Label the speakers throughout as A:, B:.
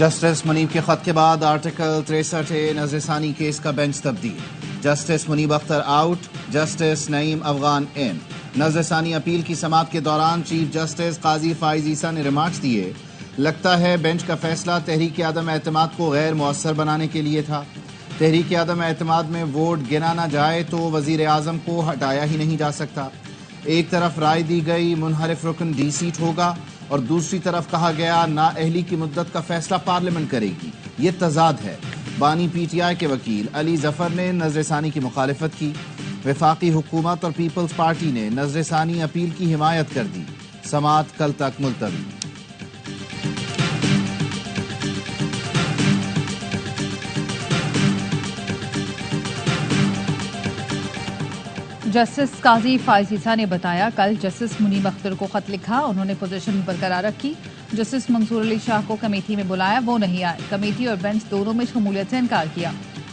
A: Justice منیب کے خط کے بعد آرٹیکل 63 نظر ثانی کیس کا بینچ تبدیل. جسٹس منیب اختر آؤٹ، جسٹس نعیم افغان ان. نظر ثانی اپیل کی سماعت کے دوران چیف جسٹس قاضی فائز عیسیٰ نے ریمارکس دیے. لگتا ہے بینچ کا فیصلہ تحریک عدم اعتماد کو غیر مؤثر بنانے کے لیے تھا. تحریک عدم اعتماد میں ووٹ گنا نہ جائے تو وزیر اعظم کو ہٹایا ہی نہیں جا سکتا. ایک طرف رائے دی گئی منحرف رکن ڈی سیٹ ہوگا اور دوسری طرف کہا گیا نااہلی کی مدت کا فیصلہ پارلیمنٹ کرے گی. یہ تضاد ہے. بانی پی ٹی آئی کے وکیل علی ظفر نے نظر ثانی کی مخالفت کی. وفاقی حکومت اور پیپلز پارٹی نے نظر ثانی اپیل کی حمایت کر دی. سماعت کل تک ملتوی.
B: جسٹس قاضی فائز عیسیٰ نے بتایا کل جسٹس منیب اختر کو خط لکھا. انہوں نے پوزیشن برقرار رکھی. جسٹس منصور علی شاہ کو کمیٹی میں بلایا، وہ نہیں آئے. کمیٹی اور بینچ دونوں میں شمولیت سے انکار کیا.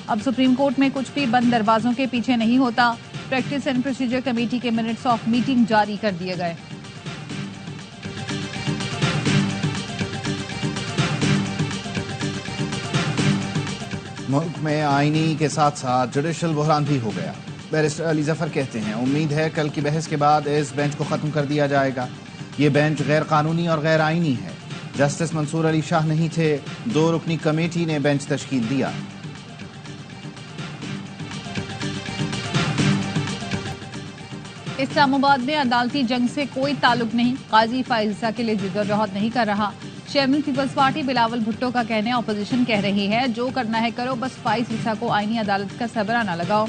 B: اب سپریم کورٹ میں کچھ بھی بند دروازوں کے پیچھے نہیں ہوتا. پریکٹس اینڈ پروسیجر کمیٹی کے منٹس آف میٹنگ جاری کر دیے گئے.
A: ملک میں آئینی کے ساتھ ساتھ جوڈیشل بحران بھی ہو گیا. بیرسٹر علی ظفر کہتے ہیں امید ہے کل کی بحث کے بعد اس بینچ کو ختم کر دیا جائے گا. یہ بینچ غیر قانونی اور غیر آئینی ہے. جسٹس منصور علی شاہ نہیں تھے، 2 رکنی کمیٹی نے بینچ تشکیل دیا.
B: اسلام آباد میں عدالتی جنگ سے کوئی تعلق نہیں. قاضی فائز عیسیٰ کے لیے جدوجہد نہیں کر رہا. چیئرمین پیپلز پارٹی بلاول بھٹو کا کہنا ہے اپوزیشن کہہ رہی ہے جو کرنا ہے کرو، بس فائز عیسیٰ کو آئینی عدالت کا سربراہ نہ لگاؤ.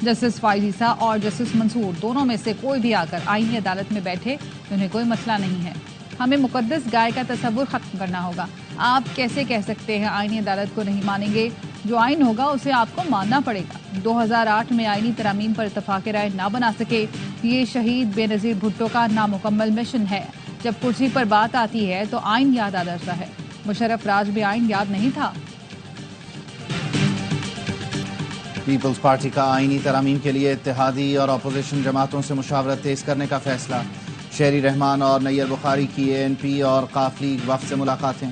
B: جسٹس فائز عیسیٰ اور جسٹس منصور دونوں میں سے کوئی بھی آ کر آئینی عدالت میں بیٹھے انہیں کوئی مسئلہ نہیں ہے. ہمیں مقدس گائے کا تصور ختم کرنا ہوگا. آپ کیسے کہہ سکتے ہیں آئینی عدالت کو نہیں مانیں گے؟ جو آئین ہوگا اسے آپ کو ماننا پڑے گا. 2008 میں آئینی ترامیم پر اتفاق رائے نہ بنا سکے، یہ شہید بے نظیر بھٹو کا نامکمل مشن ہے. جب کرسی پر بات آتی ہے تو آئین یاد آ جاتا ہے. مشرف راج میں آئین یاد نہیں تھا.
A: پیپلز پارٹی کا آئینی ترامیم کے لیے اتحادی اور اپوزیشن جماعتوں سے مشاورت تیز کرنے کا فیصلہ. شہری رحمان اور نیر بخاری کی اے این پی اور قاف لیگ وفد سے ملاقاتیں.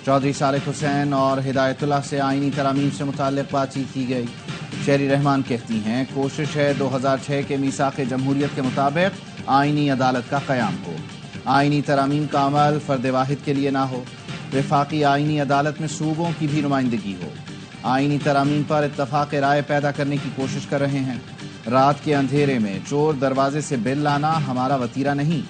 A: چودھری صالح حسین اور ہدایت اللہ سے آئینی ترامیم سے متعلق بات چیت کی گئی. شہری رحمان کہتی ہیں کوشش ہے 2006 کے میثاق جمہوریت کے مطابق آئینی عدالت کا قیام ہو. آئینی ترامیم کا عمل فرد واحد کے لیے نہ ہو. وفاقی آئینی عدالت میں صوبوں کی بھی نمائندگی ہو. آئینی ترامیم پر اتفاق رائے پیدا کرنے کی کوشش کر رہے ہیں. رات کے اندھیرے میں چور دروازے سے بل لانا ہمارا وتیرہ نہیں.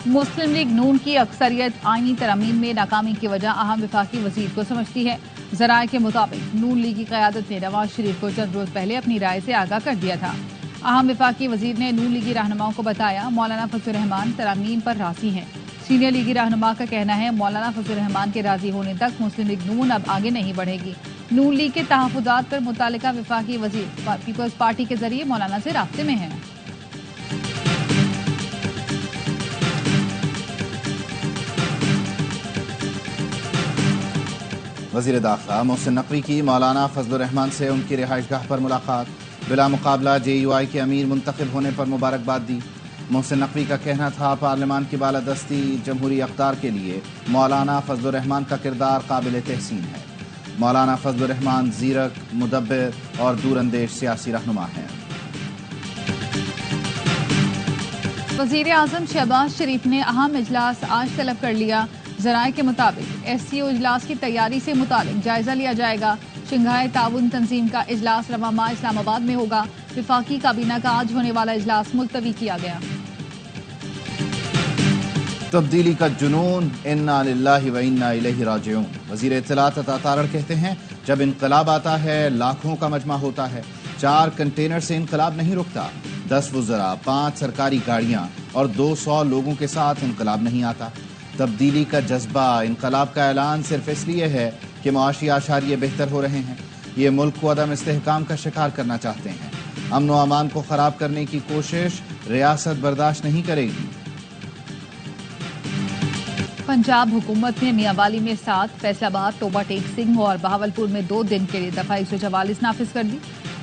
B: مسلم لیگ نون کی اکثریت آئینی ترامیم میں ناکامی کی وجہ اہم وفاقی وزیر کو سمجھتی ہے. ذرائع کے مطابق نون لیگی قیادت نے نواز شریف کو چند روز پہلے اپنی رائے سے آگاہ کر دیا تھا. اہم وفاقی وزیر نے نون لیگی رہنماؤں کو بتایا مولانا فضل الرحمان ترامیم پر راضی ہیں. سینئر لیگی رہنما کا کہنا ہے مولانا فضل الرحمان کے راضی ہونے تک مسلم لیگ نون اب آگے نہیں بڑھے گی. نون لیگ کے تحفظات پر متعلقہ وفاقی وزیر پیپلز پارٹی کے ذریعے مولانا سے رابطے میں ہیں.
A: وزیر داخلہ محسن نقوی کی مولانا فضل الرحمان سے ان کی رہائش گاہ پر ملاقات. بلا مقابلہ جے یو آئی کے امیر منتخب ہونے پر مبارکباد دی. محسن نقوی کا کہنا تھا پارلیمان کی بالادستی جمہوری اقدار کے لیے مولانا فضل الرحمان کا کردار قابل تحسین ہے. مولانا فضل الرحمان زیرک، مدبر اور دور اندیش سیاسی رہنما ہیں.
B: وزیر اعظم شہباز شریف نے اہم اجلاس آج طلب کر لیا. ذرائع کے مطابق ایس سی او اجلاس کی تیاری سے متعلق جائزہ لیا جائے گا. شنگھائی تعاون تنظیم کا اجلاس رواں ماہ اسلام آباد میں ہوگا. وفاقی کابینہ کا آج ہونے والا اجلاس ملتوی کیا گیا.
A: تبدیلی کا جنون، انا للہ و انا الیہ راجعون. وزیر اطلاعات عطا تارڑ کہتے ہیں جب انقلاب آتا ہے لاکھوں کا مجمع ہوتا ہے. 4 کنٹینر سے انقلاب نہیں رکتا. 10 وزراء، 5 سرکاری گاڑیاں اور 200 لوگوں کے ساتھ انقلاب نہیں آتا. تبدیلی کا جذبہ انقلاب کا اعلان صرف اس لیے ہے کہ معاشی اشاریے بہتر ہو رہے ہیں. یہ ملک کو عدم استحکام کا شکار کرنا چاہتے ہیں. امن و امان کو خراب کرنے کی کوشش ریاست برداشت نہیں کرے گی.
B: پنجاب حکومت نے میاں والی میں 7، فیصل آباد، ٹوبہ ٹیک سنگھ اور بہاولپور میں 2 دن کے لیے دفعہ 144 نافذ کر دی.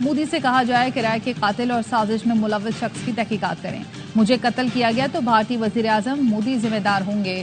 B: مودی سے کہا جائے کہ رائے کے قاتل اور سازش میں ملوث شخص کی تحقیقات کریں. مجھے قتل کیا گیا تو بھارتی وزیر اعظم مودی ذمہ دار ہوں گے.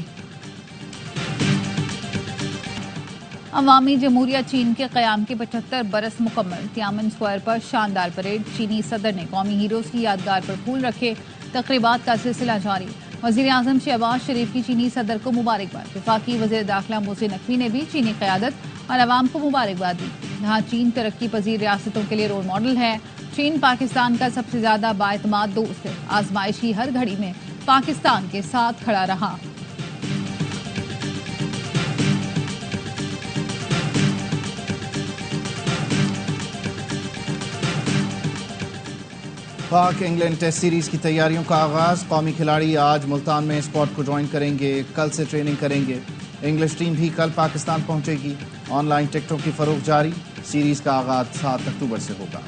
B: عوامی جمہوریہ چین کے قیام کے 75 برس مکمل. تیانمن اسکوائر پر شاندار پریڈ. چینی صدر نے قومی ہیروز کی یادگار پر پھول رکھے. تقریبات کا سلسلہ جاری. وزیر اعظم شہباز شریف کی چینی صدر کو مبارکباد. وفاقی وزیر داخلہ محسن نقوی نے بھی چینی قیادت اور عوام کو مبارکباد دی. یہاں چین ترقی پذیر ریاستوں کے لیے رول ماڈل ہے. چین پاکستان کا سب سے زیادہ بااعتماد دوست ہے. آزمائشی ہر گھڑی میں پاکستان کے ساتھ کھڑا رہا.
A: پاک انگلینڈ ٹیسٹ سیریز کی تیاریوں کا آغاز. قومی کھلاڑی آج ملتان میں اسکواڈ کو جوائن کریں گے. کل سے ٹریننگ کریں گے. انگلش ٹیم بھی کل پاکستان پہنچے گی. آن لائن ٹکٹوں کی فروخت جاری. سیریز کا آغاز 7 اکتوبر سے ہوگا.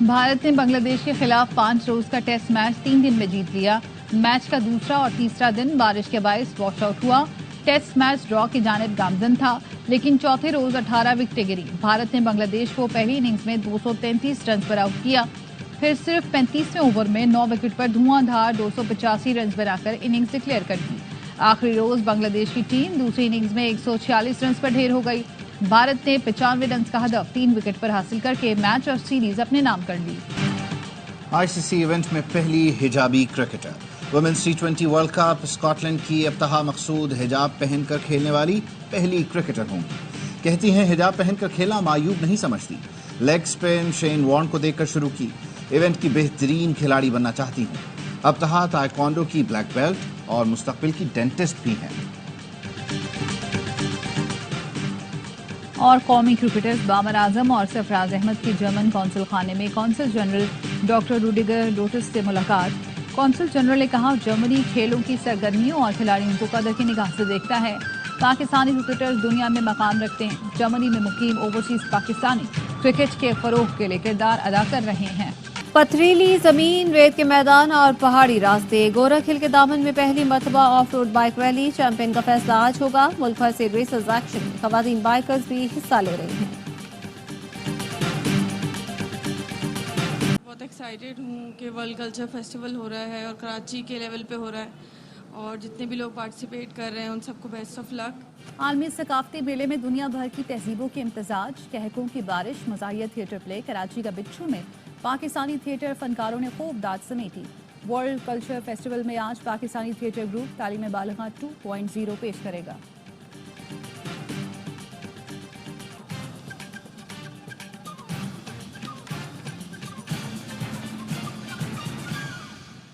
B: بھارت نے بنگلہ دیش کے خلاف 5 روز کا ٹیسٹ میچ 3 دن میں جیت لیا. میچ کا دوسرا اور تیسرا دن بارش کے باعث واش آؤٹ ہوا. ٹیسٹ میچ ڈرا کی جانب گامزن تھا لیکن چوتھے روز 18 وکٹیں گری. بھارت نے بنگلہ دیش کو پہلی اننگز میں 233 رنز پر آؤٹ کیا. پھر صرف 35ویں اوور میں 9 وکٹ پر دھواں دھار 285 رنز بنا کر اننگز ڈکلیئر کر دی. آخری روز بنگلہ دیش کی ٹیم دوسری اننگز میں 146 رنز پر ڈھیر ہو گئی. بھارت نے 95 رنز کا ہدف 3 وکٹ پر حاصل کر کے میچ اور سیریز اپنے نام کر لی.
A: آئی سی سی ایونٹ میں پہلی حجابی cricketer. Women's T20 world cup. Scotland کی ابتہا مقصود حجاب پہن کر کھیلنے والی پہلی کرکٹر ہوں گی. کہتی ہیں حجاب پہن کر کھیلنا معیوب نہیں سمجھتی. لیگ اسپن شین وارن کو دیکھ کر شروع کی. ایونٹ کی بہترین کھلاڑی بننا چاہتی ہوں. ابتہا تائیکوانڈو کی بلیک بیلٹ اور مستقبل کی ڈینٹسٹ بھی ہیں.
B: اور قومی کرکٹرز بابر اعظم اور سرفراز احمد کی جرمن قونصل خانے میں قونصل جنرل ڈاکٹر روڈیگر لوٹس سے ملاقات. قونصل جنرل نے کہا جرمنی کھیلوں کی سرگرمیوں اور کھلاڑیوں کو قدر کی نگاہ سے دیکھتا ہے. پاکستانی کرکٹرز دنیا میں مقام رکھتے ہیں. جرمنی میں مقیم اوورسیز پاکستانی کرکٹ کے فروغ کے لیے کردار ادا کر رہے ہیں.
C: پتھریلی زمین، ریت کے میدان اور پہاڑی راستے. گورکھ ہل کے دامن میں پہلی مرتبہ off road bike rally. Champion کا فیصلہ آج ہوگا. ملک بھر سے ریسرز ایکشن میں خواتین بائکرز بھی حصہ لے رہی ہیں.
D: بہت ایکسائٹیڈ ہوں کہ ورلڈ کلچر فیسٹیول ہو رہا ہے اور کراچی کے لیول پہ ہو رہا ہے اور جتنے بھی لوگ پارٹیسپیٹ کر رہے ہیں ان سب کو بیسٹ آف لک.
B: عالمی ثقافتی میلے میں دنیا بھر کی تہذیبوں کے امتزاج. کہکوں کی بارش. مزاحیہ تھیٹر پلے. کراچی کا بچھو میں پاکستانی تھیٹر فنکاروں نے خوب داد سمیٹی. ورلڈ کلچر فیسٹیول میں آج پاکستانی تھیٹر گروپ تعلیم بالغاں 2.0 پیش کرے گا.